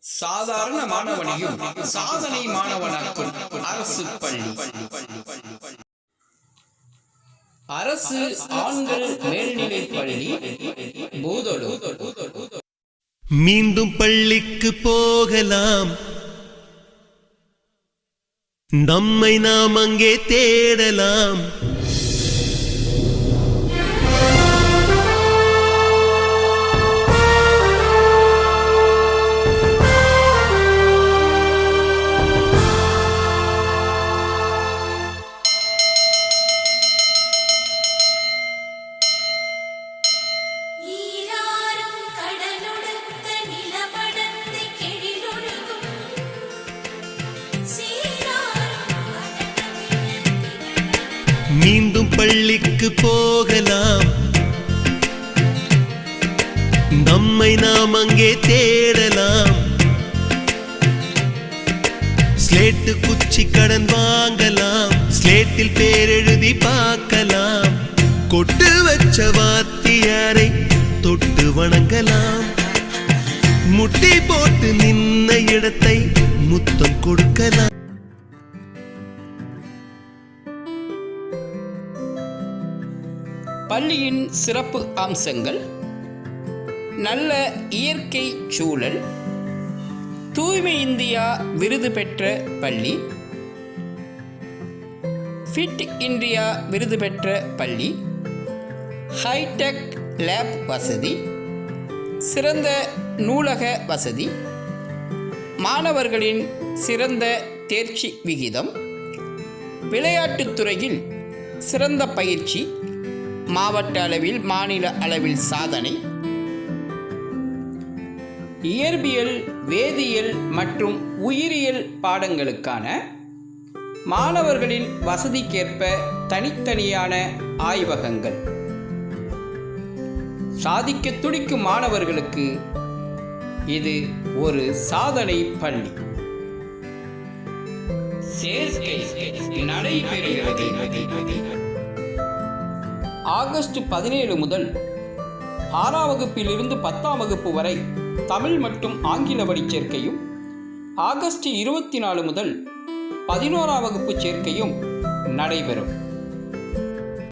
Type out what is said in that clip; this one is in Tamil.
சாதாரண மாணவனையும் சாதனை மாணவனாக்கும் அரசு பள்ளி. அரசு ஆண்கள் மேல்நிலைப் பள்ளி பூதோடு. மீண்டும் பள்ளிக்கு போகலாம், நம்மை நாம் அங்கே தேடலாம். மீண்டும் பள்ளிக்கு போகலாம், நம்மை நாம் அங்கே தேடலாம். ஸ்லேட்டு குச்சி கடன் வாங்கலாம், ஸ்லேட்டில் பேர் எழுதி பார்க்கலாம். கொட்டு வச்ச வாத்தியாரை தொட்டு வணங்கலாம், முட்டி போட்டு நின்ன இடத்தை முத்தம் கொடுக்கலாம். பள்ளியின் சிறப்பு அம்சங்கள்: நல்ல இயற்கை சூழல், தூய்மை இந்தியா விருது பெற்ற பள்ளி, ஃபிட் இந்தியா விருது பெற்ற பள்ளி, ஹைடெக் லேப் வசதி, சிறந்த நூலக வசதி, மாணவர்களின் சிறந்த தேர்ச்சி விகிதம், விளையாட்டுத் துறையில் சிறந்த பயிற்சி, மாவட்ட அளவில் மாநில அளவில் சாதனை, இயற்பியல், வேதியியல் மற்றும் உயிரியல் பாடங்களுக்கான மாணவர்களின் வசதிக்கேற்ப தனித்தனியான ஆய்வகங்கள். சாதிக்க துடிக்கும் மாணவர்களுக்கு இது ஒரு சாதனை பள்ளி. சேர்க்கை நடைபெறுகிறது. ஆகஸ்ட் 17 முதல் 6ஆம் வகுப்பிலிருந்து 10ஆம் வகுப்பு வரை தமிழ் மற்றும் ஆங்கில வழி சேர்க்கையும், ஆகஸ்ட் 24 முதல் 11ஆம் வகுப்பு சேர்க்கையும் நடைபெறும்.